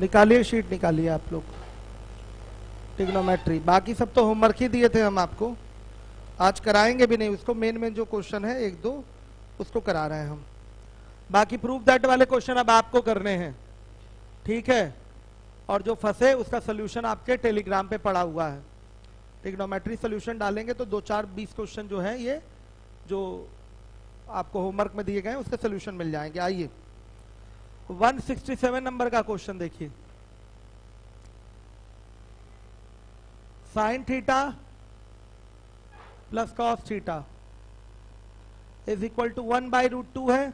निकालिए, शीट निकालिए आप लोग, ट्रिग्नोमेट्री। बाकी सब तो होमवर्क ही दिए थे हम आपको, आज कराएंगे भी नहीं उसको। मेन जो क्वेश्चन है एक दो उसको करा रहे हैं हम, बाकी प्रूफ दैट वाले क्वेश्चन अब आपको करने हैं, ठीक है। और जो फंसे उसका सोल्यूशन आपके टेलीग्राम पे पड़ा हुआ है। ट्रिग्नोमेट्री सोल्यूशन डालेंगे तो 2-4-20 क्वेश्चन जो है ये जो आपको होमवर्क में दिए गए हैं उसके सोल्यूशन मिल जाएंगे। आइए 167 नंबर का क्वेश्चन देखिए। Sine theta plus cos theta is equal to 1/√2 है।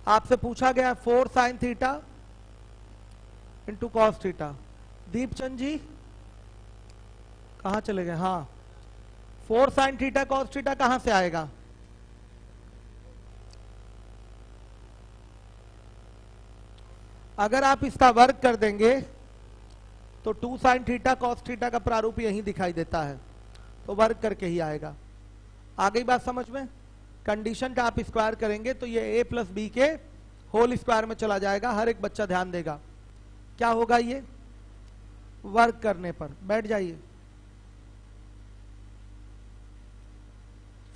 आपसे पूछा गया 4 sine theta into cos theta. Deepchand ji कहां चले गए? हाँ, 4 साइन थीटा कॉस थीटा कहां से आएगा? अगर आप इसका वर्ग कर देंगे तो 2 साइन थीटा कॉस थीटा का प्रारूप यही दिखाई देता है, तो वर्ग करके ही आएगा। आ गई बात समझ में? कंडीशन का आप स्क्वायर करेंगे तो ये a प्लस बी के होल स्क्वायर में चला जाएगा। हर एक बच्चा ध्यान देगा, क्या होगा ये वर्ग करने पर। बैठ जाइए।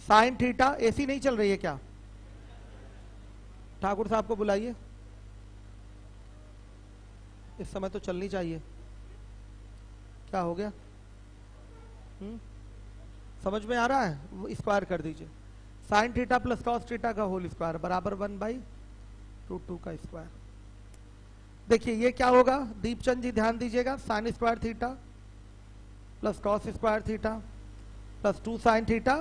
साइन थीटा एसी नहीं चल रही है क्या? ठाकुर साहब को बुलाइए, इस समय तो चलनी चाहिए। क्या हो गया? समझ में आ रहा है? स्क्वायर कर दीजिए। Sign theta plus cos theta का होल स्क्वायर बराबर 1/√2 का स्क्वायर। देखिए ये क्या होगा, दीपचंद जी ध्यान दीजिएगा। Sign square theta plus cos square theta plus 2 sign theta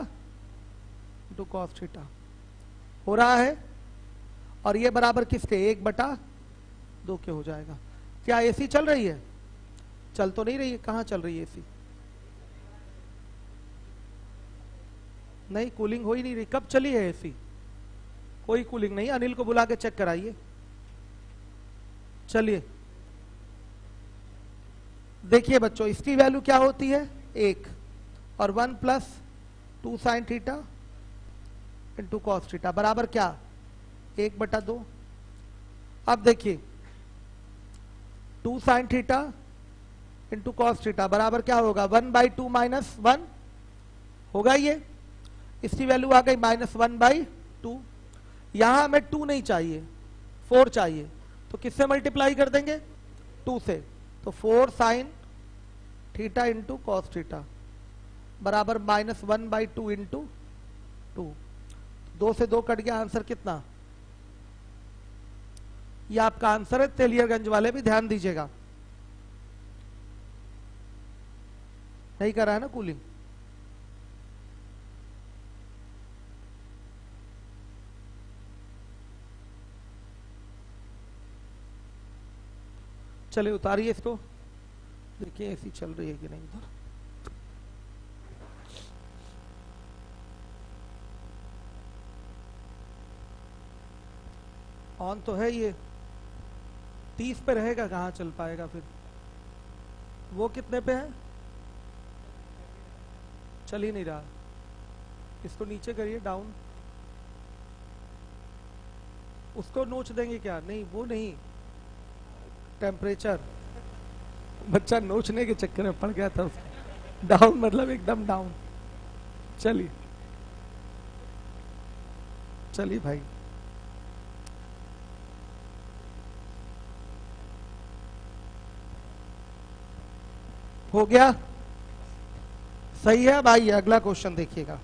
into cos theta हो रहा है। और ये बराबर किसके? 1/2 के हो जाएगा। क्या एसी चल रही है? चल तो नहीं रही है। कहाँ चल रही है एसी? नहीं, कूलिंग हो ही नहीं रही। कब चली है एसी? कोई कूलिंग नहीं। अनिल को बुला के चेक कराइए। चलिए देखिए बच्चों, इसकी वैल्यू क्या होती है? 1 और 1 plus 2 sign theta into cos theta बराबर क्या? 1/2। अब देखिए 2 sign theta into cos theta बराबर क्या होगा? 1/2 माइनस 1 होगा ये। इसकी वैल्यू आ गई -1/2। यहां हमें 2 नहीं चाहिए, 4 चाहिए, तो किससे मल्टीप्लाई कर देंगे? 2 से। तो 4 sine theta into cos theta बराबर -1/2 इंटू 2। 2 से 2 कट गया, आंसर कितना? ये आपका आंसर है। तेलियरगंज वाले भी ध्यान दीजिएगा। नहीं कर रहा है ना कूलिंग? चलिए उतारिए इसको, देखिए ऐसी चल रही है कि नहीं। उधर ऑन तो है ये, 30 पे रहेगा, कहाँ चल पाएगा फिर? वो कितने पे है? चल ही नहीं रहा। इसको नीचे करिए, डाउन। उसको नोच देंगे क्या? नहीं, वो नहीं, टेम्परेचर। बच्चा नोचने के चक्कर में पड़ गया था। डाउन मतलब एकदम डाउन। चलिए चलिए भाई, हो गया? सही है भाई। अगला क्वेश्चन देखिएगा।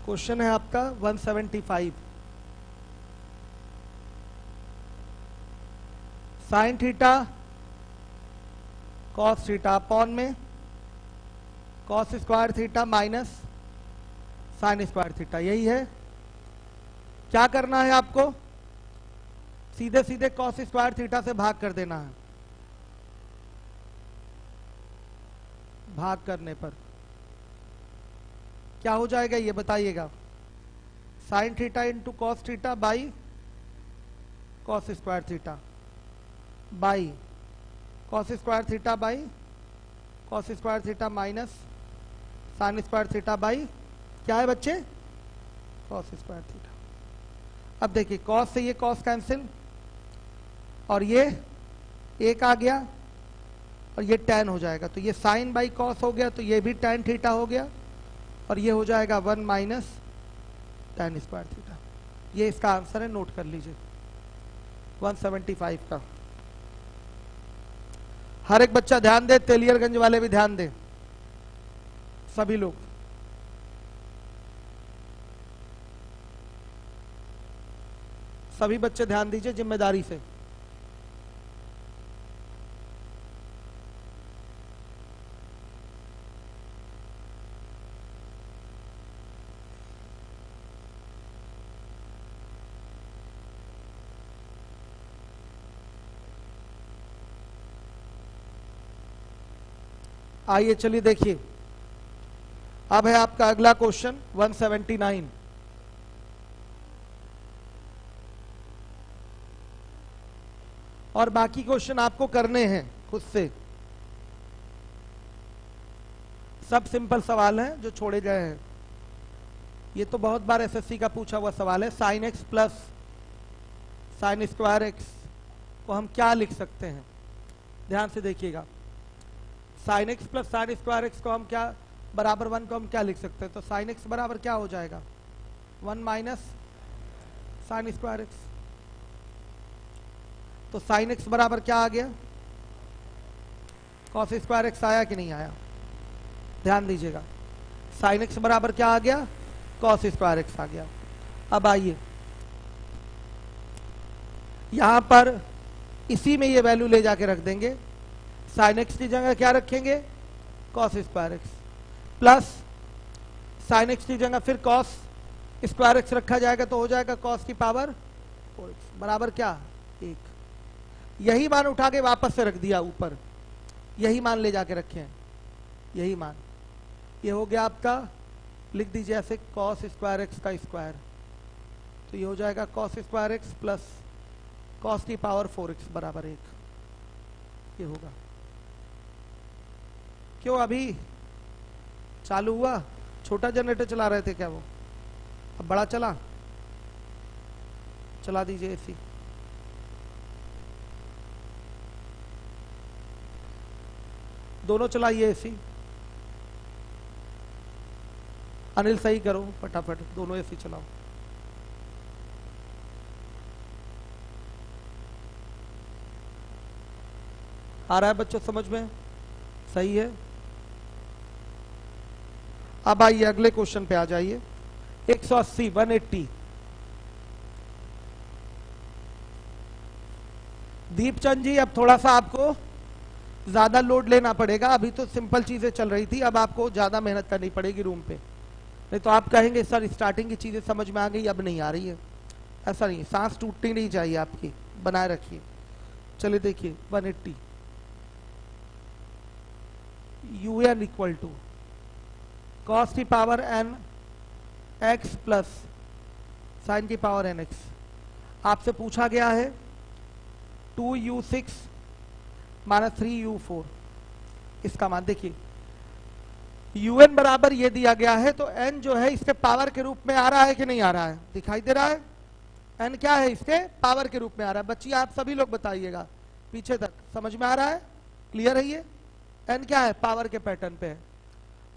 क्वेश्चन है आपका 175। Sine theta cos theta upon में cos square theta minus sine square theta, यही है। क्या करना है आपको? सीधे सीधे कॉस स्क्वायर थीटा से भाग कर देना है। भाग करने पर क्या हो जाएगा ये बताइएगा? Sign theta into cos theta by cos square theta by cos square theta by cos square theta minus sine square theta by क्या है बच्चे, कॉस स्क्वायर थीटा। अब देखिए कॉस से ये कॉस कैंसिल और ये एक आ गया और ये tan हो जाएगा, तो ये साइन बाई कॉस हो गया, तो ये भी tan थीटा हो गया और ये हो जाएगा 1 माइनस tan स्क्वायर थीटा। ये इसका आंसर है, नोट कर लीजिए 175 का। हर एक बच्चा ध्यान दे, तेलियरगंज वाले भी ध्यान दे, सभी लोग। सभी बच्चे ध्यान दीजिए जिम्मेदारी से। आइए चलिए देखिए, अब है आपका अगला क्वेश्चन 179। और बाकी क्वेश्चन आपको करने हैं खुद से, सब सिंपल सवाल हैं जो छोड़े गए हैं। ये तो बहुत बार एसएससी का पूछा हुआ सवाल है, sine x plus sine square x को हम क्या लिख सकते हैं, ध्यान से देखिएगा। Sine x plus sine square x को हम क्या बराबर 1 को हम क्या लिख सकते हैं, तो साइन एक्स बराबर क्या हो जाएगा 1 माइनस साइन स्क्वायर एक्स। तो साइन एक्स बराबर क्या आ गया, कॉस स्क्वायर एक्स आया कि नहीं आया, ध्यान दीजिएगा। साइन एक्स बराबर क्या आ गया, कॉस स्क्वायर एक्स आ गया। अब आइए यहां पर इसी में ये वैल्यू ले जाके रख देंगे, साइन एक्स की जगह क्या रखेंगे, cos square x, plus sine x की जगह फिर कॉस स्क्वायर एक्स रखा जाएगा, तो हो जाएगा कॉस की पावर 4x बराबर क्या 1। यही मान उठा के वापस से रख दिया ऊपर, यही मान ले जाके रखे हैं, यही मान। ये हो गया आपका, लिख दीजिए ऐसे कॉस स्क्वायर एक्स का स्क्वायर, तो ये हो जाएगा cos square x plus cos की पावर 4x बराबर 1। ये होगा, क्यों अभी चालू हुआ, छोटा जनरेटर चला रहे थे क्या वो, अब बड़ा चला दीजिए एसी। दोनों चलाइए एसी, अनिल सही करो फटाफट, दोनों एसी चलाओ। आ रहा है बच्चों समझ में, सही है। अब आइए अगले क्वेश्चन पे आ जाइए, 180 180। दीपचंद जी अब थोड़ा सा आपको ज्यादा लोड लेना पड़ेगा, अभी तो सिंपल चीजें चल रही थी, अब आपको ज्यादा मेहनत करनी पड़ेगी रूम पे, नहीं तो आप कहेंगे सर स्टार्टिंग की चीजें समझ में आ गई अब नहीं आ रही है। ऐसा नहीं, सांस टूटनी नहीं चाहिए आपकी, बनाए रखिए। चलिए देखिए 180 un इक्वल टू कॉस की power n x plus sign की पावर n x। आपसे पूछा गया है 2u6 माइनस 3u4, इसका मान देखिए un बराबर ये दिया गया है, तो n जो है इसके पावर के रूप में आ रहा है कि नहीं आ रहा है, दिखाई दे रहा है। n क्या है, इसके पावर के रूप में आ रहा है। बच्ची आप सभी लोग बताइएगा, पीछे तक समझ में आ रहा है, क्लियर है ये। n क्या है, पावर के पैटर्न पे है।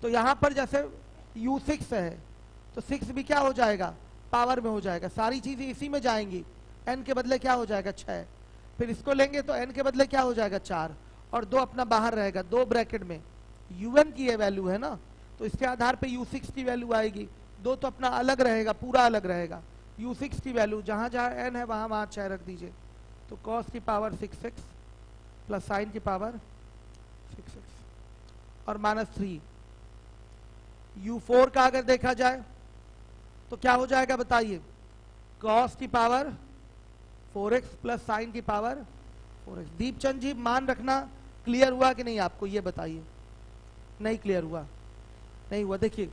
तो यहां पर जैसे u6 है तो 6 भी क्या हो जाएगा, पावर में हो जाएगा, सारी चीजें इसी में जाएंगी। n के बदले क्या हो जाएगा 6, फिर इसको लेंगे तो n के बदले क्या हो जाएगा 4, और 2 अपना बाहर रहेगा, 2 ब्रैकेट में un की ये वैल्यू है ना, तो इसके आधार पे u6 की वैल्यू आएगी, 2 तो अपना अलग रहेगा, पूरा अलग रहेगा। u6 की वैल्यू जहां जहां n है वहां वहां 6 रख दीजिए, तो cos की पावर 6x प्लस साइन की पावर 6x और माइनस 3। u4 का अगर देखा जाए तो क्या हो जाएगा बताइए, cos की पावर 4x प्लस साइन की पावर 4x। दीपचंद जी मान रखना, क्लियर हुआ कि नहीं आपको, ये बताइए। नहीं क्लियर हुआ, नहीं हुआ। देखिए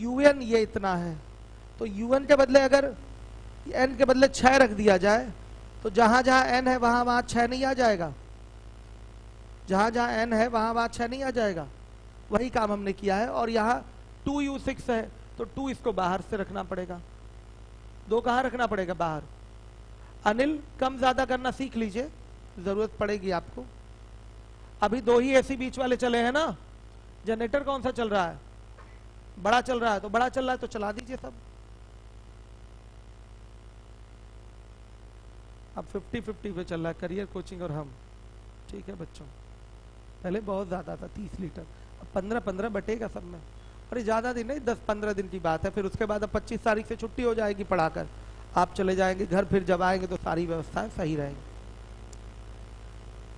un ये इतना है, तो un के बदले अगर n के बदले 6 रख दिया जाए, तो जहां जहां n है वहां वहां 6 नहीं आ जाएगा, जहां जहां n है वहां वहां 6 नहीं आ जाएगा, वही काम हमने किया है। और यहाँ 2u6 है तो 2 इसको बाहर से रखना पड़ेगा, 2 कहाँ रखना पड़ेगा, बाहर। अनिल कम ज्यादा करना सीख लीजिए, जरूरत पड़ेगी आपको। अभी 2 ही एसी बीच वाले चले हैं ना। जनरेटर कौन सा चल रहा है, बड़ा चल रहा है, तो बड़ा चल रहा है तो चला दीजिए सब। अब 50-50 पे चल रहा है करियर कोचिंग और हम, ठीक है बच्चों। पहले बहुत ज्यादा था 30 लीटर, अब 15-15 बटेगा सब में। अरे ज्यादा दिन नहीं, 10-15 दिन की बात है। फिर उसके बाद अब 25 तारीख से छुट्टी हो जाएगी पढ़ाकर, आप चले जाएंगे घर। फिर जब आएंगे तो सारी व्यवस्थाएं सही रहेंगी।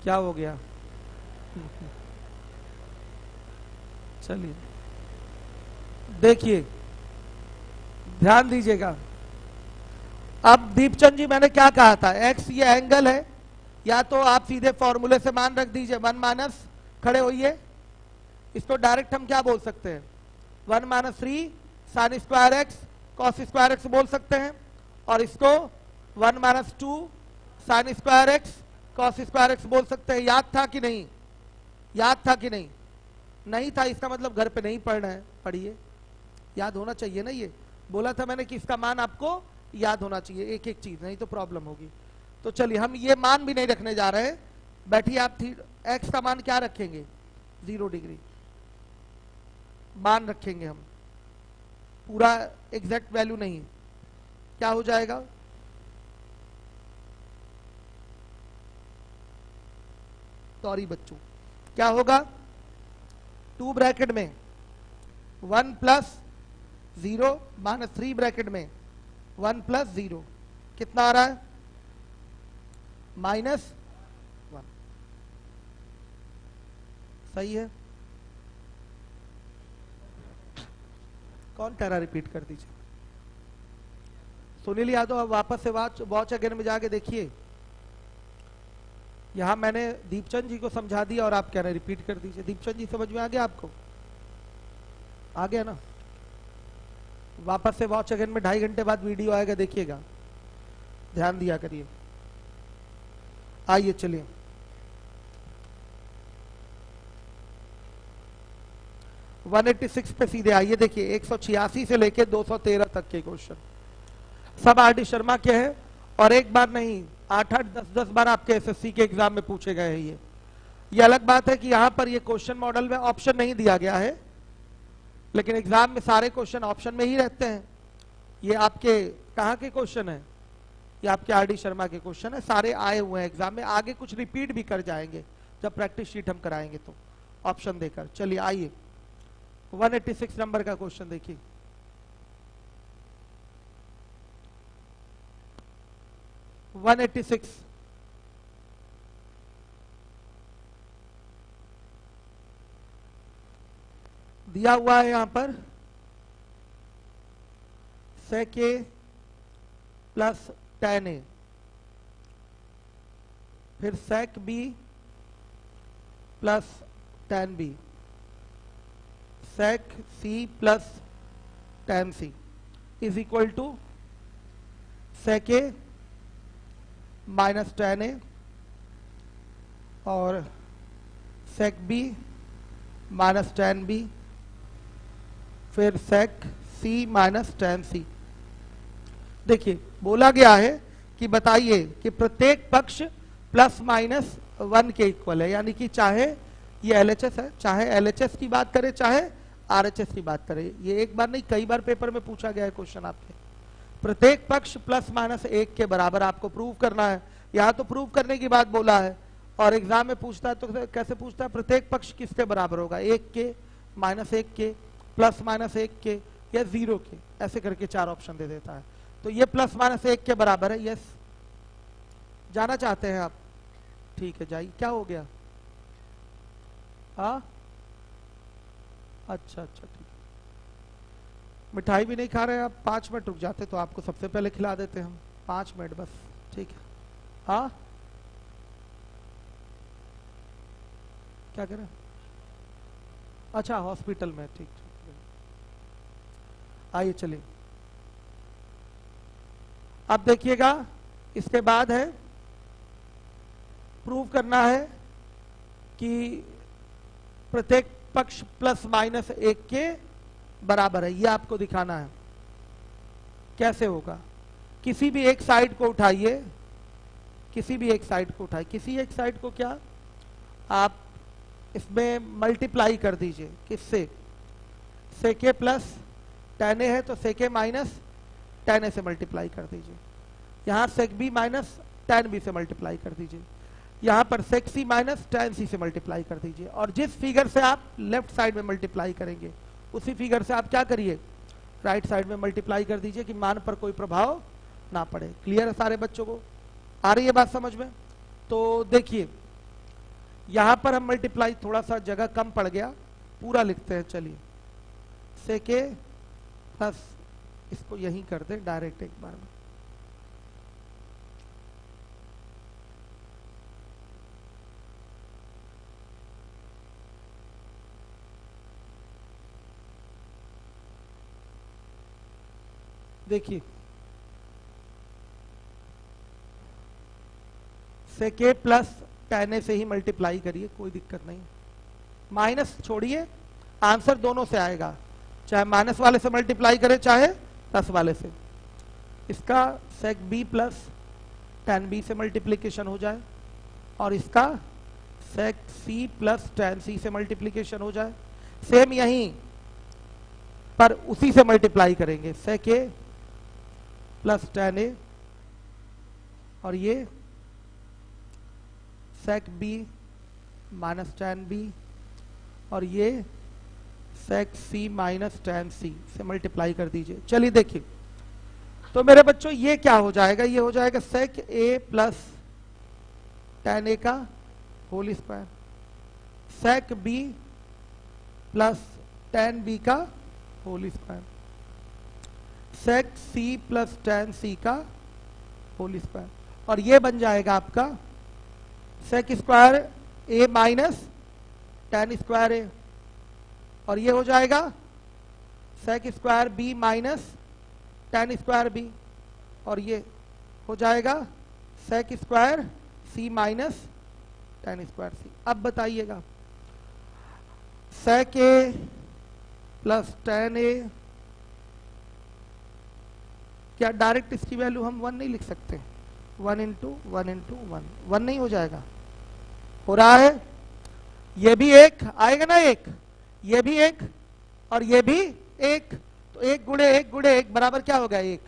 क्या हो गया चलिए देखिए, ध्यान दीजिएगा। अब दीपचंद जी मैंने क्या कहा था, एक्स ये एंगल है, या तो आप सीधे फॉर्मूले से मान रख दीजिए 1 माइनस, खड़े होइए, इसको डायरेक्ट हम क्या बोल सकते हैं, 1 minus 3 sine square x cos square x बोल सकते हैं। और इसको 1 minus 2 sine square x cos square x बोल सकते हैं। याद था कि नहीं, याद था कि नहीं, नहीं था इसका मतलब घर पे नहीं पढ़ना है, पढ़िए, याद होना चाहिए ना। ये बोला था मैंने कि इसका मान आपको याद होना चाहिए, एक एक चीज, नहीं तो प्रॉब्लम होगी। तो चलिए हम ये मान भी नहीं रखने जा रहे हैं, बैठिए आप। एक्स का मान क्या रखेंगे, 0 डिग्री मान रखेंगे हम, पूरा एग्जैक्ट वैल्यू नहीं। क्या हो जाएगा, सॉरी बच्चों, क्या होगा, 2 ब्रैकेट में 1 प्लस 0 माइनस 3 ब्रैकेट में 1 प्लस 0, कितना आ रहा है, -1। सही है, कौन कह रहा रिपीट कर दीजिए। सुनील यादव अब वापस से वॉच अगेन में जाके देखिए। यहां मैंने दीपचंद जी को समझा दिया और आप कह रहे रिपीट कर दीजिए। दीपचंद जी समझ में आ गया आपको, आ गया ना। वापस से वॉच अगेन में 2.5 घंटे बाद वीडियो आएगा, देखिएगा, ध्यान दिया करिए। आइए चलिए, वन 186 पे सीधे आइए। देखिए 186 से लेके 213 तक के क्वेश्चन सब आर.डी. शर्मा के हैं, और एक बार नहीं 8-8 10-10 बार आपके एसएससी के एग्जाम में पूछे गए हैं। ये अलग बात है कि यहाँ पर ये क्वेश्चन मॉडल में ऑप्शन नहीं दिया गया है, लेकिन एग्जाम में सारे क्वेश्चन ऑप्शन में ही रहते हैं। ये आपके कहाँ के क्वेश्चन है, ये आपके आर.डी. शर्मा के क्वेश्चन है, सारे आए हुए हैं एग्जाम में। आगे कुछ रिपीट भी कर जाएंगे जब प्रैक्टिस शीट हम कराएंगे तो ऑप्शन देकर। चलिए आइए 186 नंबर का क्वेश्चन देखिए। वन 186 दिया हुआ है यहां पर, sec a plus tan a, फिर sec b plus tan b, sec c plus tan c is equal to sec a minus tan a और sec b minus tan b, फिर sec c minus tan c। देखिए बोला गया है कि बताइए कि प्रत्येक पक्ष प्लस माइनस 1 के इक्वल है, यानी कि चाहे ये LHS है, चाहे LHS की बात करें, चाहे RHS की बात करें। ये एक बार नहीं कई बार पेपर में पूछा गया है क्वेश्चन आपके। प्रत्येक पक्ष प्लस माइनस 1 के बराबर आपको प्रूव करना है। यहाँ तो प्रूव करने की बात बोला है, और एग्जाम में पूछता है तो कैसे पूछता है, प्रत्येक पक्ष किसके बराबर होगा, 1 के, -1 के, प्लस माइनस 1 के, या 0 के, ऐसे करके 4 ऑप्शन दे देता है। तो ये प्लस माइनस 1 के बराबर है। यस, जाना चाहते हैं आप, ठीक है जाइए। क्या हो गया, हाँ अच्छा अच्छा ठीक है। मिठाई भी नहीं खा रहे आप, 5 मिनट रुक जाते तो आपको सबसे पहले खिला देते हम, 5 मिनट बस, ठीक है। हाँ क्या करें, अच्छा हॉस्पिटल में, ठीक ठीक। आइए चलिए, अब देखिएगा इसके बाद है प्रूव करना है कि प्रत्येक पक्ष प्लस माइनस 1 के बराबर है, ये आपको दिखाना है। कैसे होगा? किसी भी एक साइड को उठाइए, किसी भी एक साइड को उठाइए, किसी एक साइड को क्या आप इसमें मल्टीप्लाई कर दीजिए, किससे? सेके प्लस tan A है तो सेके माइनस tan A से मल्टीप्लाई कर दीजिए। यहाँ सेक बी माइनस tan B से मल्टीप्लाई कर दीजिए। यहाँ पर सेक सी माइनस tan C से मल्टीप्लाई कर दीजिए। और जिस फिगर से आप लेफ्ट साइड में मल्टीप्लाई करेंगे उसी फिगर से आप क्या करिए, राइट साइड में मल्टीप्लाई कर दीजिए कि मान पर कोई प्रभाव ना पड़े। क्लियर है सारे बच्चों को? आ रही है बात समझ में? तो देखिए यहां पर हम मल्टीप्लाई, थोड़ा सा जगह कम पड़ गया, पूरा लिखते हैं। चलिए सेके प्लस, इसको यहीं कर दे डायरेक्ट एक बार में। देखिए सेके प्लस tan A से ही मल्टीप्लाई करिए, कोई दिक्कत नहीं। माइनस छोड़िए, आंसर दोनों से आएगा, चाहे माइनस वाले से मल्टीप्लाई करे चाहे प्लस वाले से। इसका सेक बी प्लस tan B से मल्टीप्लीकेशन हो जाए और इसका सेक सी प्लस tan C से मल्टीप्लीकेशन हो जाए। सेम यहीं पर उसी से मल्टीप्लाई करेंगे, सेक A प्लस tan A और ये सेक B माइनस tan B और ये सेक C माइनस tan C से मल्टीप्लाई कर दीजिए। चलिए देखिए, तो मेरे बच्चों ये क्या हो जाएगा, ये हो जाएगा sec A plus tan A का whole square, sec B plus tan B का whole square, sec C plus tan C का होल स्क्वायर, और ये बन जाएगा आपका sec square A minus tan square A, और ये हो जाएगा sec square B minus tan square B, और ये हो जाएगा sec square C minus tan square C। अब बताइएगा sec A plus tan A, क्या डायरेक्ट इसकी वैल्यू हम 1 नहीं लिख सकते? 1 इंटू 1 इंटू 1 नहीं हो जाएगा? हो रहा है। ये भी एक आएगा ना, एक ये भी एक और ये भी एक, तो 1 गुणे 1 गुणे 1 बराबर क्या होगा? 1।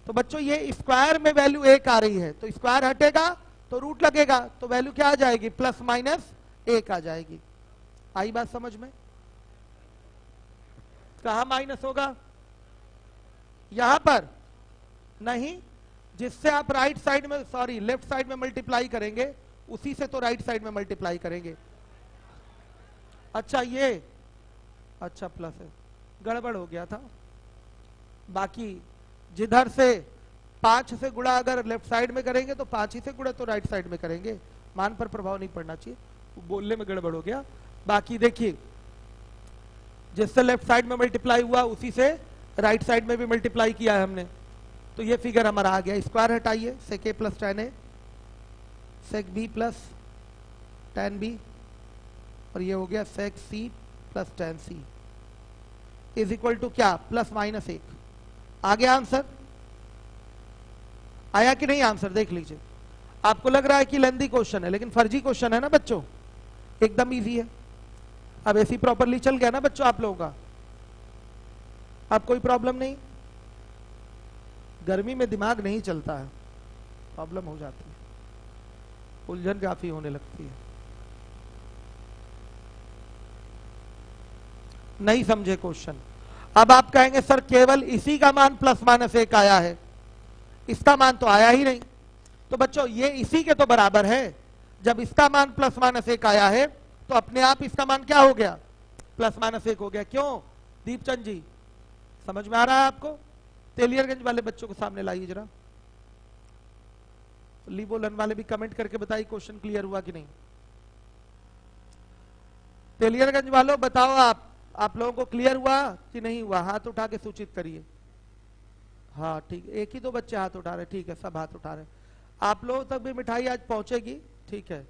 तो बच्चों ये स्क्वायर में वैल्यू 1 आ रही है, तो स्क्वायर हटेगा तो रूट लगेगा, तो वैल्यू क्या आ जाएगी? प्लस माइनस 1 आ जाएगी। आई बात समझ में? कहां माइनस होगा? यहां पर नहीं, जिससे आप राइट साइड में, सॉरी लेफ्ट साइड में मल्टीप्लाई करेंगे उसी से तो राइट साइड में मल्टीप्लाई करेंगे। अच्छा ये, अच्छा प्लस है, गड़बड़ हो गया था। बाकी जिधर से 5 से गुणा अगर लेफ्ट साइड में करेंगे तो 5 ही से गुणा तो राइट साइड में करेंगे, मान पर प्रभाव नहीं पड़ना चाहिए, बोलने में गड़बड़ हो गया। बाकी देखिए जिससे लेफ्ट साइड में मल्टीप्लाई हुआ उसी से राइट साइड में भी मल्टीप्लाई किया है हमने, तो ये फिगर हमारा आ गया। स्क्वायर हटाइए, sec A plus tan A, sec B plus tan B, और ये हो गया sec C plus tan C is equal to क्या? Plus minus 1। आ गया आंसर? आया कि नहीं आंसर? देख लीजिए। आपको लग रहा है कि लेंथी क्वेश्चन है, लेकिन फर्जी क्वेश्चन है ना बच्चों, एकदम इजी है। अब ऐसी प्रॉपरली चल गया ना बच्चों आप लोगों का? अब कोई प्रॉब्लम नहीं? गर्मी में दिमाग नहीं चलता है, प्रॉब्लम हो जाती है, उलझन काफी होने लगती है। नहीं समझे क्वेश्चन? अब आप कहेंगे सर केवल इसी का मान प्लस माइनस 1 आया है, इसका मान तो आया ही नहीं। तो बच्चों ये इसी के तो बराबर है। जब इसका मान प्लस माइनस 1 आया है तो अपने आप इसका मान क्या हो गया? प्लस माइनस 1 हो गया। क्यों दीपचंद जी, समझ में आ रहा है आपको? तेलियरगंज वाले बच्चों को सामने लाइए जरा, लीबोलन वाले भी कमेंट करके बताइए क्वेश्चन क्लियर हुआ कि नहीं। तेलियरगंज वालों बताओ, आप लोगों को क्लियर हुआ कि नहीं हुआ? हाथ उठा के सूचित करिए। हाँ ठीक, एक ही दो बच्चे हाथ उठा रहे, ठीक है सब हाथ उठा रहे। आप लोगों तक भी मिठाई आज पहुंचेगी, ठीक है।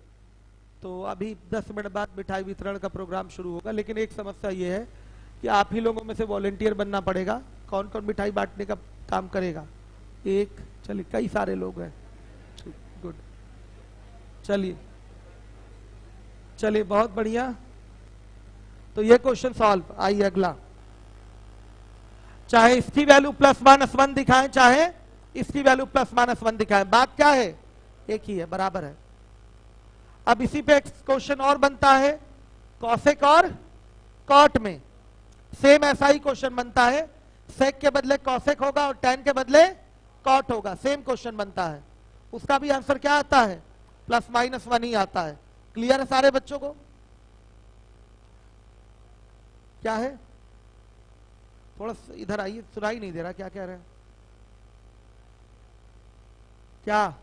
तो अभी 10 मिनट बाद मिठाई वितरण का प्रोग्राम शुरू होगा, लेकिन एक समस्या ये है कि आप ही लोगों में से वॉलेंटियर बनना पड़ेगा। कौन कौन मिठाई बांटने का काम करेगा? एक, चलिए कई सारे लोग हैं, गुड, चलिए चलिए बहुत बढ़िया। तो ये क्वेश्चन सॉल्व। आइए अगला, चाहे इसकी वैल्यू +-1 दिखाएं, चाहे इसकी वैल्यू +-1 दिखाएं, बात क्या है? एक ही है, बराबर है। अब इसी पे एक क्वेश्चन और बनता है कॉसेक और कॉट में, सेम ऐसा ही क्वेश्चन बनता है। सेक के बदले कॉसेक होगा और टैन के बदले कॉट होगा, सेम क्वेश्चन बनता है। उसका भी आंसर क्या आता है? +-1 ही आता है। क्लियर है सारे बच्चों को? क्या है? थोड़ा इधर आइए, सुनाई नहीं दे रहा, क्या कह रहे हैं? क्या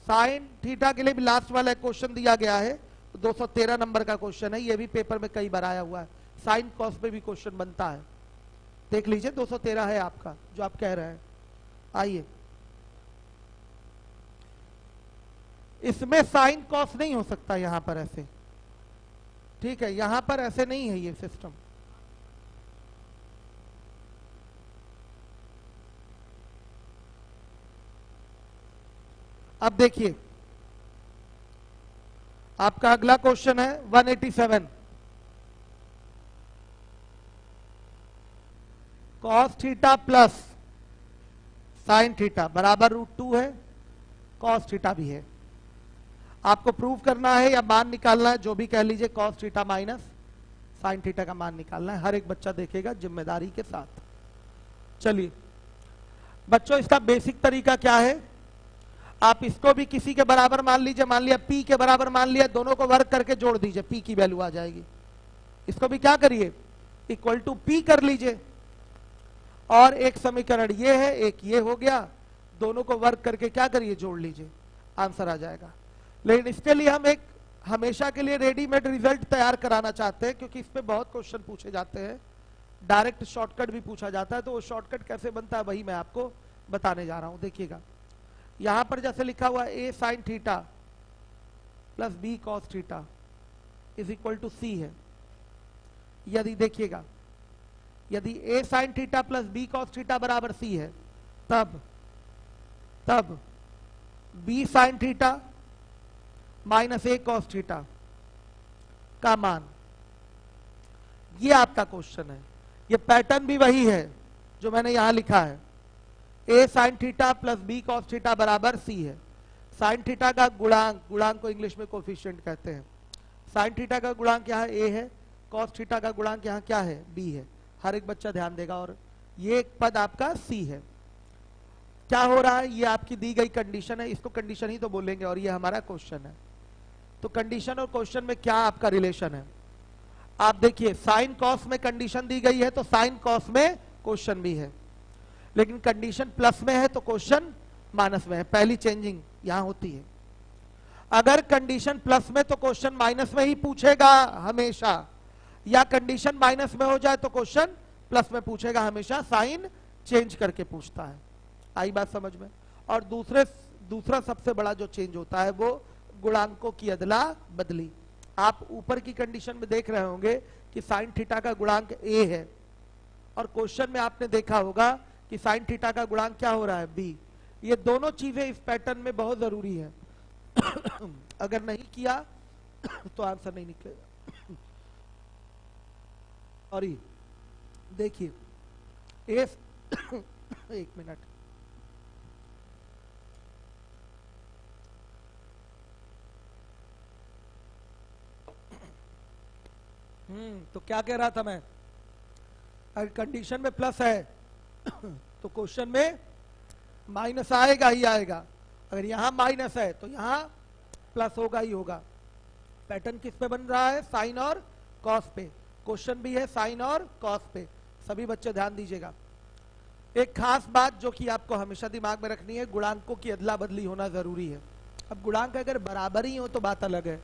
साइन थीटा के लिए भी लास्ट वाला क्वेश्चन दिया गया है, 213 नंबर का क्वेश्चन है, ये भी पेपर में कई बार आया हुआ है। साइन कॉस पे भी क्वेश्चन बनता है, देख लीजिए 213 है आपका जो आप कह रहे हैं। आइए, इसमें साइन कॉस नहीं हो सकता यहां पर ऐसे, ठीक है, यहां पर ऐसे नहीं है ये सिस्टम। अब देखिए आपका अगला क्वेश्चन है 187। Cos theta plus sine theta बराबर √2 है, कॉस थीटा भी है। आपको प्रूव करना है या मान निकालना है, जो भी कह लीजिए, cos theta minus sine theta का मान निकालना है। हर एक बच्चा देखेगा जिम्मेदारी के साथ। चलिए बच्चों, इसका बेसिक तरीका क्या है? आप इसको भी किसी के बराबर मान लीजिए, मान लिया p के बराबर मान लिया, दोनों को वर्ग करके जोड़ दीजिए, p की वैल्यू आ जाएगी। इसको भी क्या करिए, इक्वल टू p कर लीजिए, और एक समीकरण ये है, एक ये हो गया, दोनों को वर्ग करके क्या करिए, जोड़ लीजिए, आंसर आ जाएगा। लेकिन इसके लिए हम एक हमेशा के लिए रेडीमेड रिजल्ट तैयार कराना चाहते हैं, क्योंकि इस पे बहुत क्वेश्चन पूछे जाते हैं, डायरेक्ट शॉर्टकट भी पूछा जाता है। तो वो शॉर्टकट कैसे बनता है वही मैं आपको बताने जा रहा हूं। देखिएगा यहां पर जैसे लिखा हुआ a sin theta plus b cos theta is equal to c है। यदि देखिएगा, यदि a sin theta plus b cos theta बराबर c है, तब b sin theta minus a cos theta का मान, ये आपका क्वेश्चन है। ये पैटर्न भी वही है जो मैंने यहां लिखा है, a sin theta plus b cos theta बराबर c है। sin थीटा का गुणांक, गुणांक को इंग्लिश में कोफिशिएंट कहते हैं, sin थीटा का गुणांक यहाँ a है, cos थीटा का गुणांक यहाँ क्या है, b है। हर एक बच्चा ध्यान देगा। और ये एक पद आपका c है। क्या हो रहा है, ये आपकी दी गई कंडीशन है, इसको कंडीशन ही तो बोलेंगे, और ये हमारा क्वेश्चन है। तो कंडीशन और क्वेश्चन में क्या आपका रिलेशन है? आप देखिए, साइन कॉस में कंडीशन दी गई है तो साइन कॉस में क्वेश्चन भी है, लेकिन कंडीशन प्लस में है तो क्वेश्चन माइनस में है। पहली चेंजिंग यहां होती है। अगर कंडीशन प्लस में तो क्वेश्चन माइनस में ही पूछेगा हमेशा, या कंडीशन माइनस में हो जाए तो क्वेश्चन प्लस में पूछेगा हमेशा, साइन चेंज करके पूछता है। आई बात समझ में? और दूसरा सबसे बड़ा जो चेंज होता है वो गुणांकों की अदला बदली। आप ऊपर की कंडीशन में देख रहे होंगे कि साइन थीटा का गुणांक a है, और क्वेश्चन में आपने देखा होगा कि साइन थीटा का गुणांक क्या हो रहा है, b। ये दोनों चीजें इस पैटर्न में बहुत जरूरी है। अगर नहीं किया तो आंसर नहीं निकलेगा। और ये देखिए, एक मिनट, तो क्या कह रहा था मैं, अगर कंडीशन में प्लस है तो क्वेश्चन में माइनस आएगा ही आएगा। अगर यहां माइनस है तो यहां प्लस होगा ही होगा। पैटर्न किस पे बन रहा है, साइन और कॉस पे। क्वेश्चन भी है साइन और कॉस पे। सभी बच्चे ध्यान दीजिएगा। एक खास बात जो कि आपको हमेशा दिमाग में रखनी है, गुणांकों की अदला बदली होना जरूरी है। अब गुणांक अगर बराबर ही हो तो बात अलग है।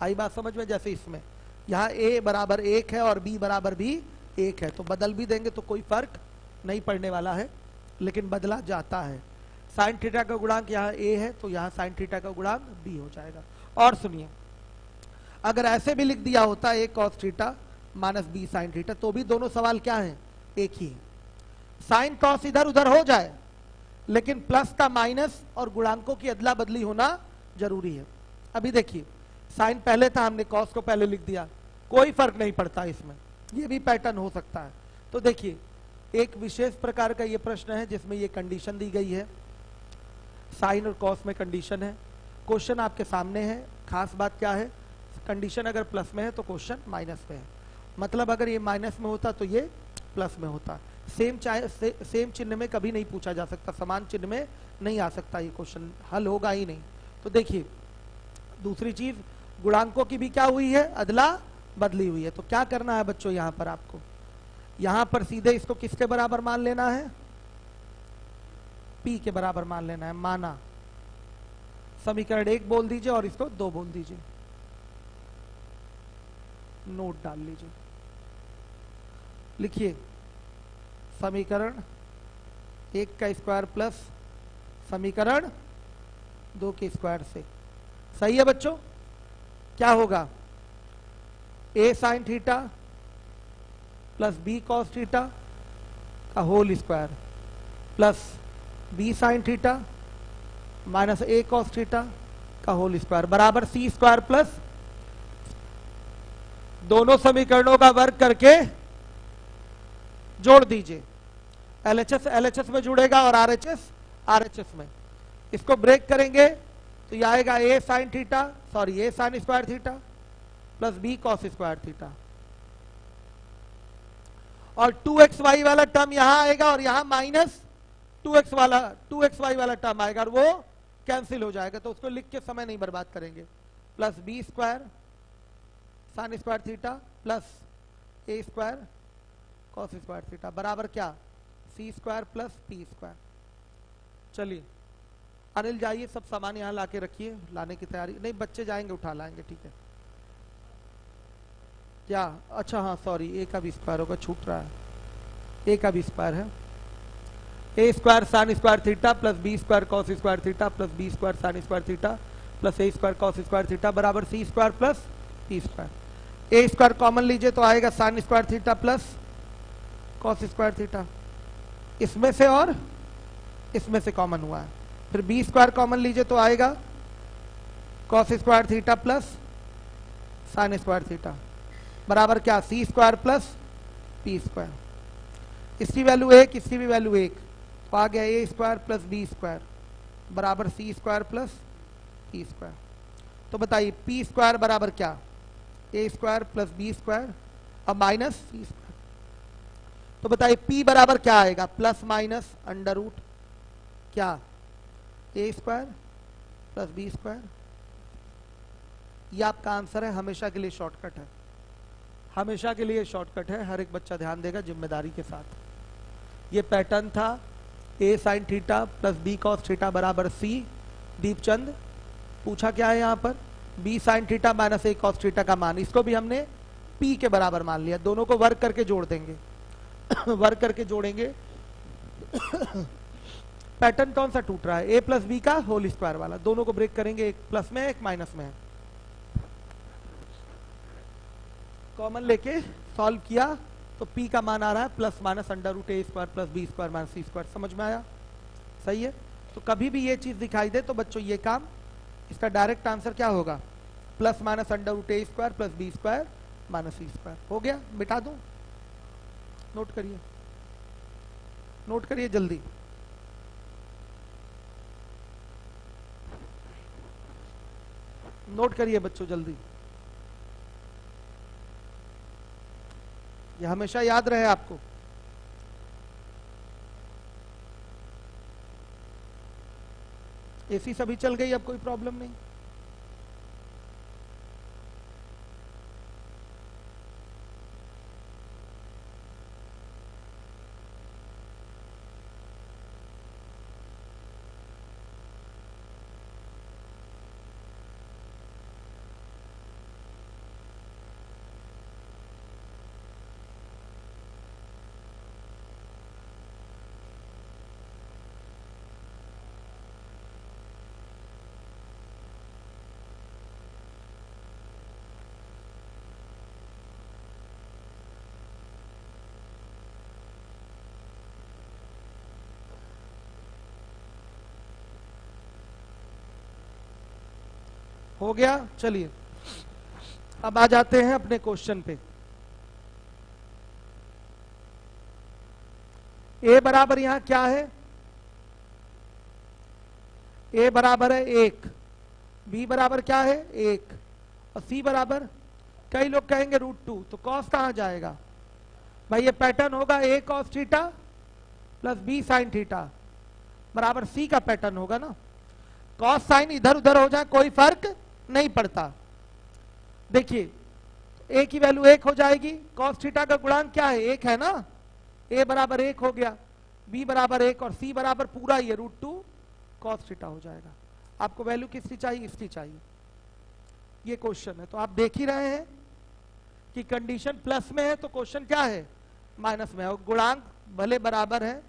आई बात समझ में? जैसे इसमें यहाँ a बराबर 1 है और b बराबर भी 1 है, तो बदल भी देंगे तो कोई फर्क नहीं पड़ने वाला है, लेकिन बदला जाता है। साइन थीटा का गुणांक यहाँ a है तो यहाँ साइन थीटा का गुणांक b हो जाएगा। और सुनिए, अगर ऐसे भी लिख दिया होता a cos theta minus b sin theta तो भी दोनों सवाल क्या हैं, एक ही है। साइन कॉस इधर उधर हो जाए, लेकिन प्लस का माइनस और गुणांकों की अदला बदली होना जरूरी है। अभी देखिए, साइन पहले था, हमने कॉस को पहले लिख दिया, कोई फर्क नहीं पड़ता इसमें, ये भी पैटर्न हो सकता है। तो देखिए, एक विशेष प्रकार का ये प्रश्न है जिसमें ये कंडीशन दी गई है, साइन और कॉस में कंडीशन है, क्वेश्चन आपके सामने है। खास बात क्या है, कंडीशन अगर प्लस में है तो क्वेश्चन माइनस में है, मतलब अगर ये माइनस में होता तो ये प्लस में होता। सेम चिन्ह में कभी नहीं पूछा जा सकता, समान चिन्ह में नहीं आ सकता, ये क्वेश्चन हल होगा ही नहीं। तो देखिए, दूसरी चीज, गुणांकों की भी क्या हुई है, अदला बदली हुई है। तो क्या करना है बच्चों, यहां पर आपको, यहां पर सीधे इसको किसके बराबर मान लेना है, p के बराबर मान लेना है। माना समीकरण 1 बोल दीजिए और इसको 2 बोल दीजिए, नोट डाल लीजिए। लिखिए, समीकरण 1 का स्क्वायर प्लस समीकरण 2 के स्क्वायर से, सही है बच्चों। क्या होगा, a sine theta plus b cos theta का whole square plus b sine theta minus a cos theta का होल स्क्वायर बराबर c स्क्वायर प्लस दोनों समीकरणों का वर्ग करके जोड़ दीजिए। LHS LHS में जुड़ेगा और RHS RHS में। इसको ब्रेक करेंगे तो ये आएगा a sine theta, sorry a sign square theta plus b cos square theta, और 2xy वाला टर्म यहां आएगा और यहां माइनस 2xy वाला टर्म आएगा और वो कैंसिल हो जाएगा, तो उसको लिख के समय नहीं बर्बाद करेंगे। Plus b square sine square theta plus a square cos square theta बराबर क्या, c square plus p square. चलिए अनिल जाइए, सब सामान यहां लाके रखिए, लाने की तैयारी नहीं, बच्चे जाएंगे उठा लाएंगे, ठीक है क्या, अच्छा हाँ सॉरी, a का भी स्क्वायर होगा, छूट रहा है, a का भी स्क्वायर है, a square sine square theta plus b square cos square theta plus b square sine square theta plus a square cos square theta बराबर c square plus p square. a square common लीजिए तो आएगा sign square theta plus cos square theta, इसमें से और इसमें से common हुआ है। फिर b स्क्वायर कॉमन लीजिए तो आएगा cos square theta plus sign square theta बराबर क्या, c square plus p square. इसकी वैल्यू 1, इसकी भी वैल्यू 1, तो आ गया a square plus b square बराबर c square plus p square. तो बताइए p स्क्वायर बराबर क्या, a square plus b square और माइनस c स्क्वायर। तो बताइए p बराबर क्या आएगा, प्लस माइनस अंडर रूट क्या, a square plus b square. ये आपका आंसर है, हमेशा के लिए शॉर्टकट है, हमेशा के लिए शॉर्टकट है, हर एक बच्चा ध्यान देगा जिम्मेदारी के साथ। ये पैटर्न था, a sine theta plus b cos theta बराबर c। दीपचंद पूछा क्या है यहाँ पर, b sine theta minus a cos theta का मान, इसको भी हमने p के बराबर मान लिया, दोनों को वर्ग करके जोड़ देंगे वर्ग करके जोड़ेंगे पैटर्न कौन सा टूट रहा है, a प्लस बी का होल स्क्वायर वाला, दोनों को ब्रेक करेंगे, एक प्लस में एक माइनस में है, कॉमन लेके सॉल्व किया तो p का मान आ रहा है plus minus under root a square plus b square minus c square. समझ में आया, सही है। तो कभी भी ये चीज दिखाई दे तो बच्चों ये काम, इसका डायरेक्ट आंसर क्या होगा, plus minus under root a square plus b square minus c square. हो गया, मिटा दूं, नोट करिए, नोट करिए जल्दी। नोट करिए बच्चों जल्दी, ये हमेशा याद रहे आपको। एसी सभी चल गई, अब कोई प्रॉब्लम नहीं। हो गया। चलिए अब आ जाते हैं अपने क्वेश्चन पे। ए बराबर यहां क्या है, ए बराबर है 1, बी बराबर क्या है 1 और सी बराबर, कई लोग कहेंगे √2, तो कॉस कहां जाएगा भाई, ये पैटर्न होगा a cos theta plus b sin theta बराबर सी का पैटर्न होगा ना। कॉस साइन इधर उधर हो जाए कोई फर्क नहीं पड़ता। देखिए a की वैल्यू 1 हो जाएगी, cos थीटा का गुणांक क्या है 1 है ना, a बराबर 1 हो गया, b बराबर 1 और c बराबर पूरा ये √2 cos थीटा हो जाएगा। आपको वैल्यू किसकी चाहिए, इसकी चाहिए, ये क्वेश्चन है। तो आप देख ही रहे हैं कि कंडीशन प्लस में है तो क्वेश्चन क्या है माइनस में है, और गुणांक भले बराबर है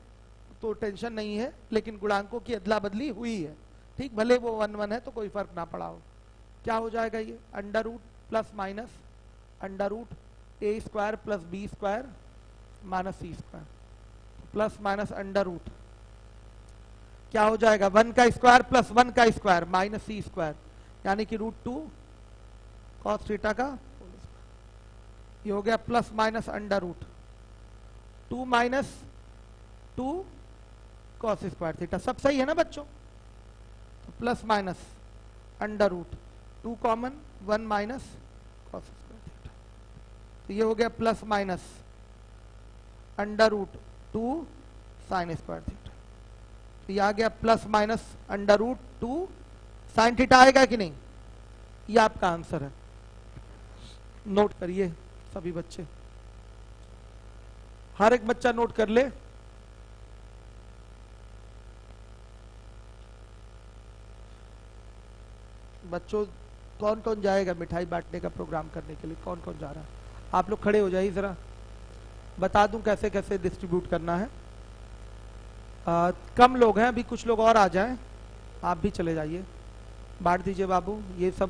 तो टेंशन नहीं है, लेकिन गुणांकों की अदला बदली हुई है, ठीक, भले वो 1 1 है तो कोई फर्क ना पड़ा हो। क्या हो जाएगा ये under root plus minus under root A square plus B square minus C square plus minus under root क्या हो जाएगा 1 का स्क्वायर प्लस 1 का स्क्वायर माइनस सी स्क्वायर, यानी कि √2 cos थीटा का ये हो गया plus minus under root 2 minus 2 cos square theta. सब सही है ना बच्चों, तो plus minus under root 2 common 1 minus cos square theta, तो ये हो गया plus minus under root 2 sin square theta, तो ये आ गया plus minus under root 2 sin theta आएगा कि नहीं, ये आपका आंसर है। नोट करिए सभी बच्चे, हर एक बच्चा नोट कर ले। बच्चों कौन कौन जाएगा मिठाई बांटने का प्रोग्राम करने के लिए, कौन कौन जा रहा है, आप लोग खड़े हो जाइए जरा, बता दूं कैसे कैसे डिस्ट्रीब्यूट करना है। कम लोग हैं अभी, कुछ लोग और आ जाएं, आप भी चले जाइए, बांट दीजिए बाबू। ये सब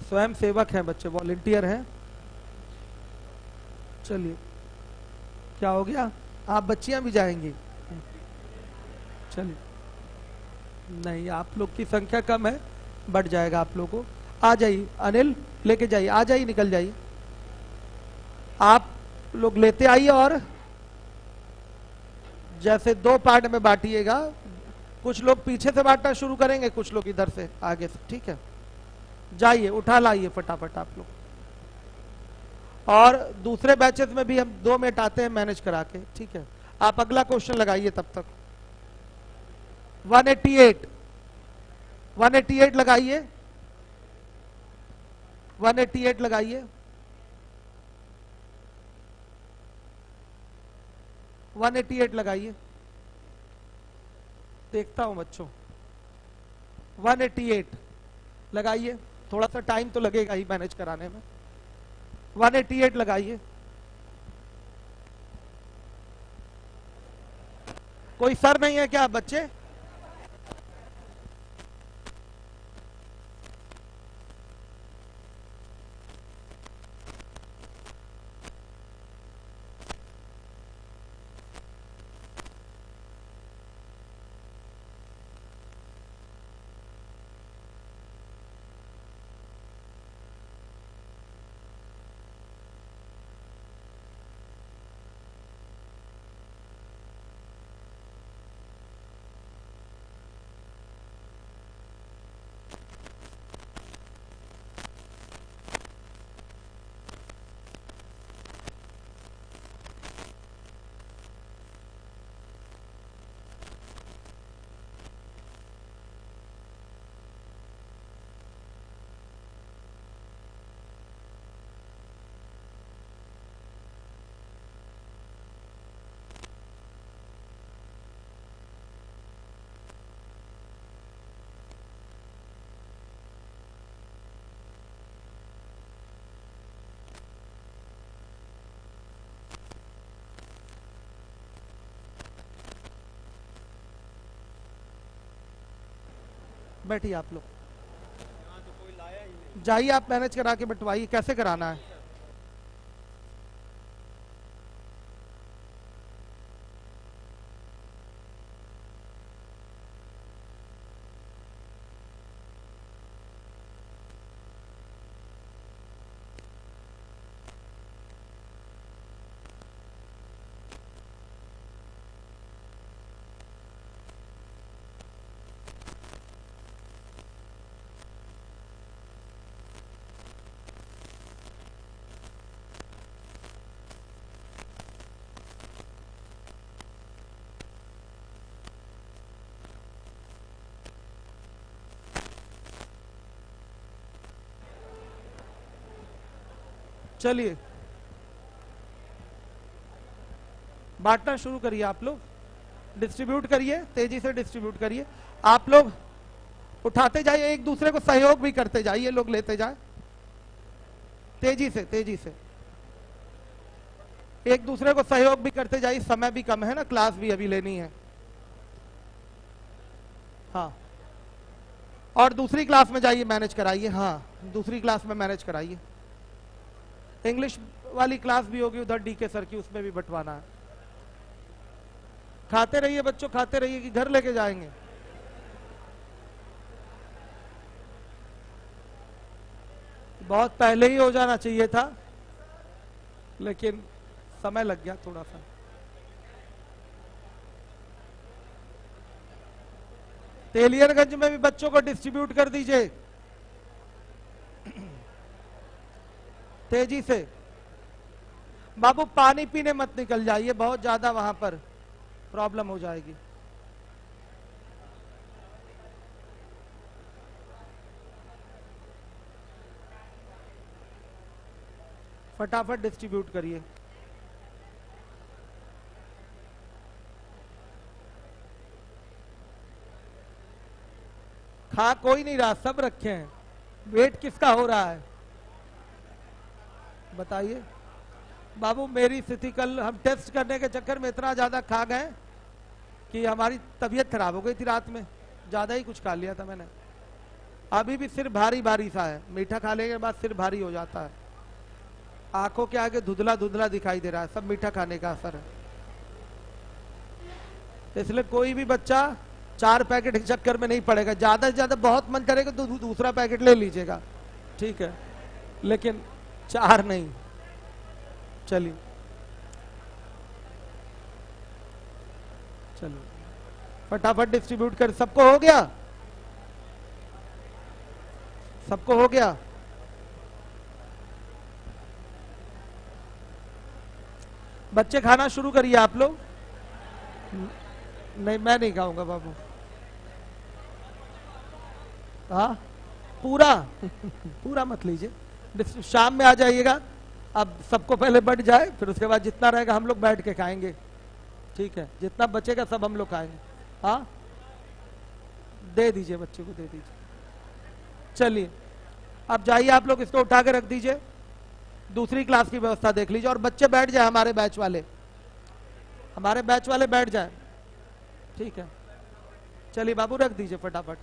स्वयं सेवक हैं बच्चे, वॉलेंटियर हैं। चलिए क्या हो गया, आप बच्चियां भी जाएंगी, चलिए नहीं आप लोग की संख्या कम है, बढ़ जाएगा आप लोगों को। आ जाइए अनिल, लेके जाइए, आ जाइए निकल जाइए, आप लोग लेते आइए, और जैसे 2 पार्ट में बांटिएगा, कुछ लोग पीछे से बांटना शुरू करेंगे, कुछ लोग इधर से आगे से, ठीक है। जाइए उठा लाइए फटाफट आप लोग, और दूसरे बैचेस में भी हम 2 मिनट आते हैं मैनेज करा के, ठीक है। आप अगला क्वेश्चन लगाइए तब तक। 188 188 लगाइए, 188 लगाइए, 188 लगाइए, देखता हूं बच्चों। 188 लगाइए, थोड़ा सा टाइम तो लगेगा ही मैनेज कराने में। 188 लगाइए, कोई सर नहीं है क्या बच्चे, बैठिए आप लोग, जाइए आप मैनेज करा के बंटवाइए, कैसे कराना है। चलिए बांटना शुरू करिए, आप लोग डिस्ट्रीब्यूट करिए, तेजी से डिस्ट्रीब्यूट करिए। आप लोग उठाते जाइए, एक दूसरे को सहयोग भी करते जाइए, लोग लेते जाए तेजी से, तेजी से एक दूसरे को सहयोग भी करते जाइए। समय भी कम है ना, क्लास भी अभी लेनी है। हाँ, और दूसरी क्लास में जाइए, मैनेज कराइए। हाँ, दूसरी क्लास में मैनेज कराइए। इंग्लिश वाली क्लास भी होगी उधर डीके सर की, उसमें भी बंटवाना है। खाते रहिए बच्चों, खाते रहिए कि घर लेके जाएंगे। बहुत पहले ही हो जाना चाहिए था, लेकिन समय लग गया थोड़ा सा। तेलियरगंज में भी बच्चों को डिस्ट्रीब्यूट कर दीजिए तेजी से। बाबू पानी पीने मत निकल जाइए, बहुत ज्यादा वहां पर प्रॉब्लम हो जाएगी। फटाफट डिस्ट्रीब्यूट करिए। खा कोई नहीं रहा, सब रखे हैं। वेट किसका हो रहा है बताइए। बाबू मेरी स्थिति, कल हम टेस्ट करने के चक्कर में इतना ज्यादा खा गए कि हमारी तबीयत खराब हो गई थी रात में, ज्यादा ही कुछ खा लिया था मैंने। अभी भी सिर भारी भारी सा है, मीठा खा लेने के बाद सिर भारी हो जाता है, आंखों के आगे धुंधला धुंधला दिखाई दे रहा है, सब मीठा खाने का असर है। इसलिए कोई भी बच्चा 4 पैकेट के चक्कर में नहीं पड़ेगा। ज्यादा से ज्यादा बहुत मन करेगा तो दूसरा पैकेट ले लीजिएगा, ठीक है, लेकिन 4 नहीं। चलिए चलिए फटाफट डिस्ट्रीब्यूट कर। सबको हो गया, सबको हो गया। बच्चे खाना शुरू करिए आप लोग। नहीं, मैं नहीं खाऊंगा बाबू। हाँ, पूरा पूरा मत लीजिए, शाम में आ जाइएगा। अब सबको पहले बढ़ जाए, फिर उसके बाद जितना रहेगा हम लोग बैठ के खाएंगे, ठीक है। जितना बचेगा सब हम लोग खाएंगे। हाँ, दे दीजिए बच्चे को, दे दीजिए। चलिए अब जाइए आप लोग, इसको उठा के रख दीजिए, दूसरी क्लास की व्यवस्था देख लीजिए। और बच्चे बैठ जाए, हमारे बैच वाले, हमारे बैच वाले बैठ जाए, ठीक है। चलिए बाबू रख दीजिए फटाफट,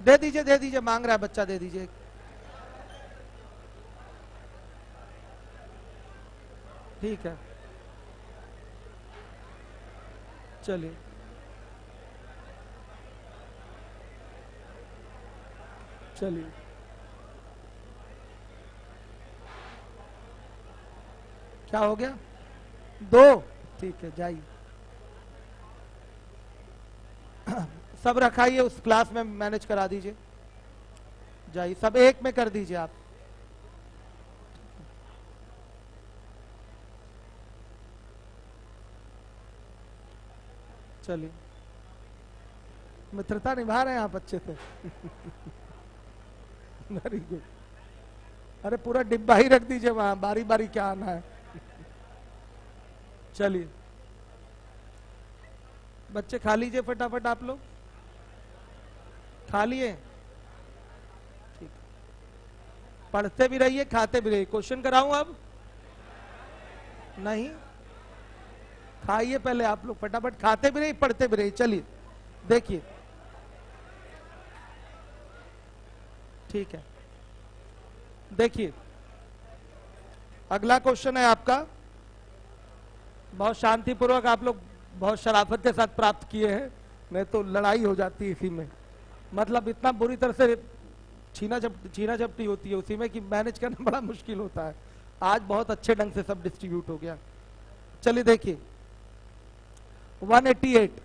दे दीजिए, दे दीजिए, मांग रहा है बच्चा, दे दीजिए। ठीक है, चलिए चलिए। क्या हो गया? 2, ठीक है, जाइए। सब रखाइए, उस क्लास में मैनेज करा दीजिए, जाइए। सब एक में कर दीजिए आप। चलिए, मित्रता निभा रहे हैं आप अच्छे से। Very good. अरे पूरा डिब्बा ही रख दीजिए वहां, बारी बारी क्या आना है। चलिए बच्चे खा लीजिए फटाफट, आप लोग खा लिए, ठीक। पढ़ते भी रहिए, खाते भी रहिए। क्वेश्चन कराऊं अब? नहीं, खाइए पहले आप लोग फटाफट, खाते भी रहिए, पढ़ते भी रहिए। चलिए देखिए, ठीक है, देखिए अगला क्वेश्चन है आपका। बहुत शांतिपूर्वक आप लोग बहुत शराफत के साथ प्राप्त किए हैं, नहीं तो लड़ाई हो जाती है इसी में। मतलब इतना बुरी तरह से छीना झपटी होती है उसी में कि मैनेज करना बड़ा मुश्किल होता है। आज बहुत अच्छे ढंग से सब डिस्ट्रीब्यूट हो गया। चलिए देखिए 188,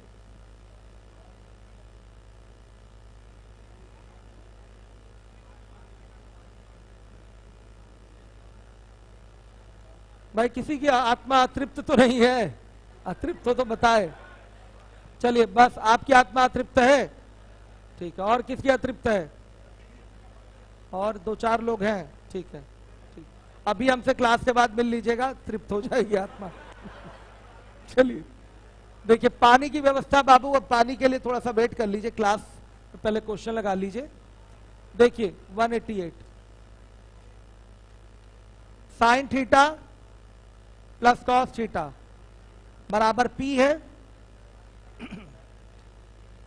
भाई किसी की आत्मा अतृप्त तो नहीं है? अतृप्त हो तो बताए। चलिए बस आपकी आत्मा अतृप्त है, ठीक है। और किसकी अतृप्त है? और 2-4 लोग हैं, ठीक है, ठीक। अभी हमसे क्लास के बाद मिल लीजिएगा, तृप्त हो जाएगी आत्मा। चलिए देखिए, पानी की व्यवस्था बाबू, अब पानी के लिए थोड़ा सा वेट कर लीजिए, क्लास पहले क्वेश्चन लगा लीजिए। देखिए 188 sine theta plus cos theta बराबर पी है,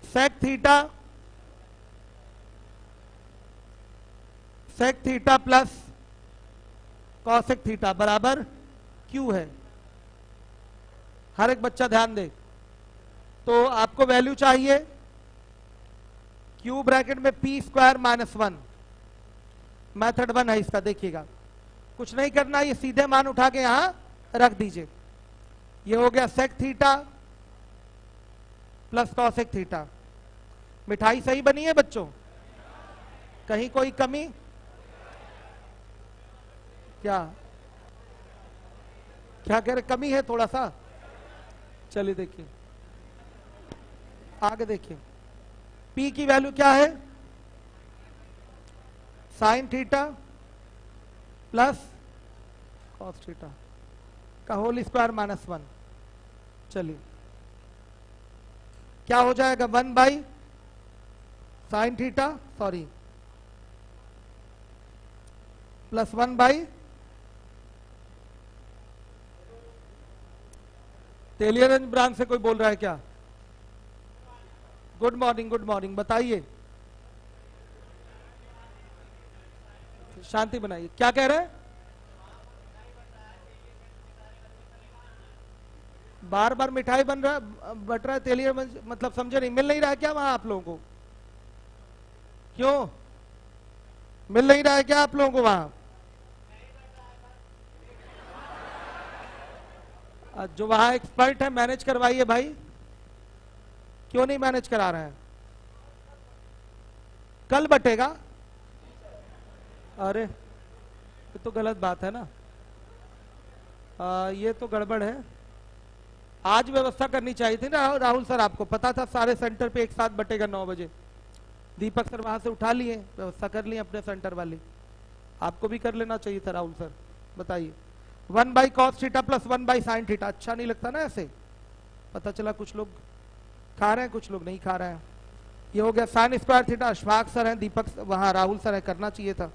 sec theta plus cosec theta बराबर क्यू है। हर एक बच्चा ध्यान दे। तो आपको वैल्यू चाहिए क्यू ब्रैकेट में पी स्क्वायर माइनस 1, मैथड 1 है इसका। देखिएगा कुछ नहीं करना, ये सीधे मान उठा के यहां रख दीजिए। ये हो गया sec theta plus cosec theta. मिठाई सही बनी है बच्चों? कहीं कोई कमी? क्या क्या कह रहे, कमी है थोड़ा सा? चलिए देखिए आगे देखिए, P की वैल्यू क्या है? Sine theta plus cos theta का होल स्क्वायर माइनस 1। चलिए क्या हो जाएगा, 1 by sine theta, sorry plus 1 by तेलियरंज ब्रांच से कोई बोल रहा है क्या? गुड मॉर्निंग, गुड मॉर्निंग, बताइए, शांति बनाइए। क्या कह रहे हैं? बार बार मिठाई बट रहा है, तेलियर मतलब समझे नहीं, मिल नहीं रहा है क्या वहां आप लोगों को? क्यों मिल नहीं रहा है क्या आप लोगों को वहां? जो वहां एक्सपर्ट है मैनेज करवाइए भाई। क्यों नहीं मैनेज करा रहे हैं? कल बटेगा? अरे ये तो गलत बात है ना, ये तो गड़बड़ है। आज व्यवस्था करनी चाहिए थी ना राहुल सर, आपको पता था सारे सेंटर पे एक साथ बटेगा 9 बजे। दीपक सर वहां से उठा लिए, व्यवस्था कर ली अपने सेंटर वाली, आपको भी कर लेना चाहिए था राहुल सर। बताइए 1 by cos theta plus 1 by sine theta, अच्छा नहीं लगता ना ऐसे? पता चला कुछ लोग खा रहे हैं कुछ लोग नहीं खा रहे हैं। ये हो गया sign square theta, Ashfaq sir है, दीपक वहां राहुल सर है, करना चाहिए था।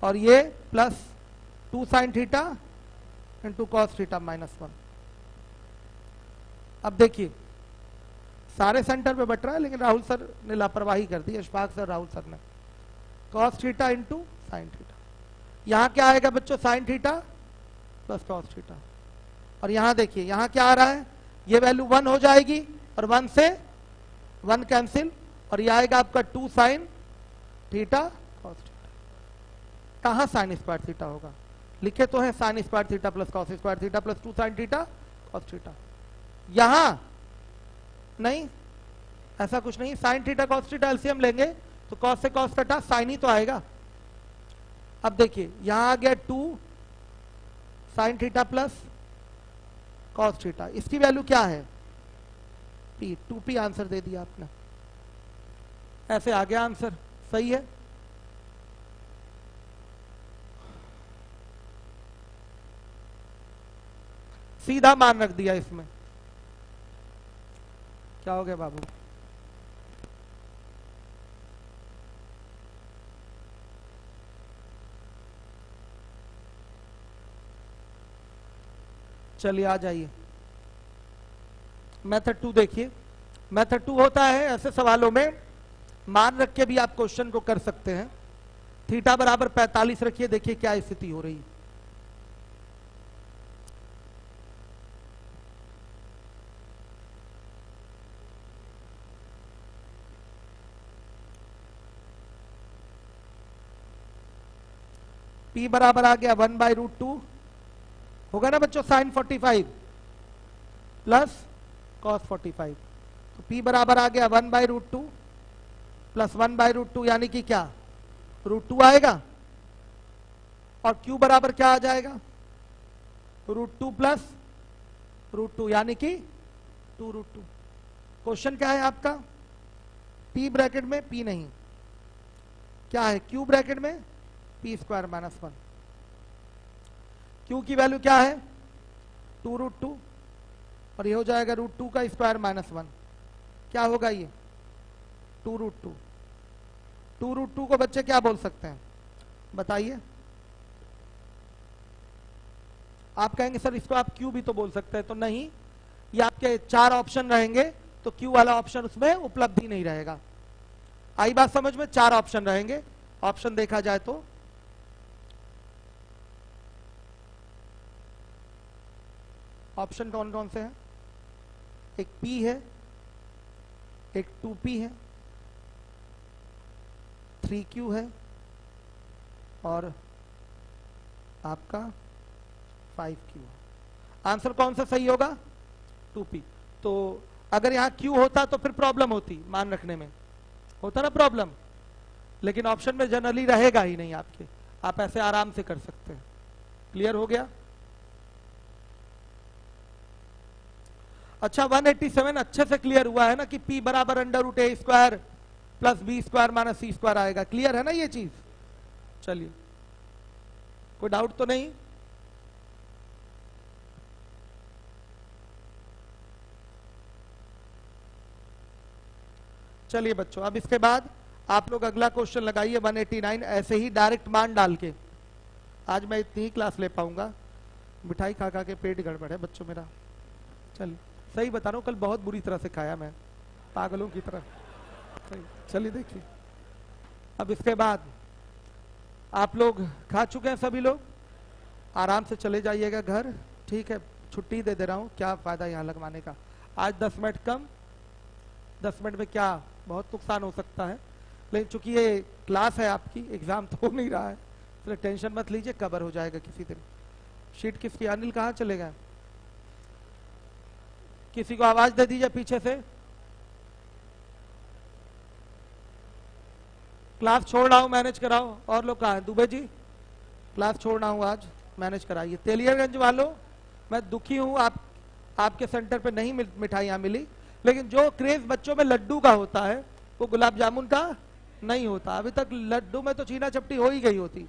और ये plus 2 sign theta into cos theta minus 1। अब देखिए सारे सेंटर पे बट रहा है, लेकिन राहुल सर ने लापरवाही कर दी, अशफाक सर राहुल सर ने। Cos theta into sine theta, यहां क्या आएगा बच्चों? Sign theta plus cos theta. और यहां देखिए यहां क्या आ रहा है, ये वैल्यू 1 हो जाएगी और 1 से 1 कैंसिल, और ये आएगा आपका 2 साइन थीटा कॉस थीटा। कहां साइन स्क्वायर थीटा होगा? लिखे तो है sign square theta plus cos square theta plus 2 sign theta cos theta. यहां नहीं, ऐसा कुछ नहीं। Sign theta cos theta LCM लेंगे तो कॉस से कॉस कटा, साइन ही तो आएगा। अब देखिए यहां आ गया 2 sign theta plus cos theta, इसकी वैल्यू क्या है? P, 2P आंसर दे दिया आपने। ऐसे आ गया आंसर, सही है। सीधा मान रख दिया इसमें। क्या हो गया बाबू? चलिए आ जाइए, मेथड 2 देखिए। मेथड 2 होता है ऐसे सवालों में मान रख के भी आप क्वेश्चन को कर सकते हैं। थीटा बराबर 45 रखिए, देखिए क्या स्थिति हो रही है। P बराबर आ गया 1 बाई रूट 2, होगा ना बच्चों, साइन 45 प्लस कॉस 45। तो P बराबर आ गया 1 by root 2 plus 1 by root 2, यानी कि क्या? रूट 2 आएगा। और Q बराबर क्या आ जाएगा? रूट 2 प्लस रूट 2, यानी कि 2 रूट 2। क्वेश्चन क्या है आपका? P ब्रैकेट में P नहीं, क्या है क्यू ब्रैकेट में पी स्क्वायर माइनस 1। क्यू की वैल्यू क्या है 2√2 और ये हो जाएगा √2 का स्क्वायर माइनस 1। क्या होगा ये 2√2। 2√2 को बच्चे क्या बोल सकते हैं बताइए। आप कहेंगे सर इसको आप क्यू भी तो बोल सकते हैं, तो नहीं, ये आपके 4 ऑप्शन रहेंगे तो क्यू वाला ऑप्शन उसमें उपलब्ध ही नहीं रहेगा। आई बात समझ में? 4 ऑप्शन रहेंगे। ऑप्शन देखा जाए तो ऑप्शन कौन कौन से हैं? एक P है, एक 2P है, 3Q है और आपका 5Q है। आंसर कौन सा सही होगा 2P। तो अगर यहां Q होता तो फिर प्रॉब्लम होती, मान रखने में होता ना प्रॉब्लम, लेकिन ऑप्शन में जनरली रहेगा ही नहीं आपके, आप ऐसे आराम से कर सकते हैं। क्लियर हो गया? अच्छा 187 अच्छे से क्लियर हुआ है ना कि P बराबर √a² plus b² minus c² आएगा। क्लियर है ना ये चीज? चलिए, कोई डाउट तो नहीं? चलिए बच्चों, अब इसके बाद आप लोग अगला क्वेश्चन लगाइए 189 ऐसे ही डायरेक्ट मान डाल के। आज मैं इतनी ही क्लास ले पाऊंगा, मिठाई खा खा के पेट गड़बड़ है बच्चों मेरा। चलिए, सही बता रहा हूँ, कल बहुत बुरी तरह से खाया मैं, पागलों की तरह। चलिए देखिए, अब इसके बाद आप लोग खा चुके हैं सभी लोग, आराम से चले जाइएगा घर। ठीक है, छुट्टी दे रहा हूँ, क्या फायदा यहाँ लगवाने का। आज 10 मिनट कम, 10 मिनट में क्या बहुत नुकसान हो सकता है, लेकिन चूंकि ये क्लास है आपकी, एग्जाम तो हो नहीं रहा है, इसलिए टेंशन मत लीजिए, कवर हो जाएगा किसी दिन। शीट किसकी? अनिल कहाँ चले गए? किसी को आवाज दे दीजिए पीछे से। क्लास छोड़ रहा हूं, मैनेज कराओ। और लोग कहाँ हैं? दुबे जी, क्लास छोड़ रहा हूं आज, मैनेज कराइए। तेलियागंज वालों, मैं दुखी हूं, आपके सेंटर पे नहीं मिठाइयां मिली, लेकिन जो क्रेज बच्चों में लड्डू का होता है वो गुलाब जामुन का नहीं होता। अभी तक लड्डू में तो छीना चपटी हो ही गई होती।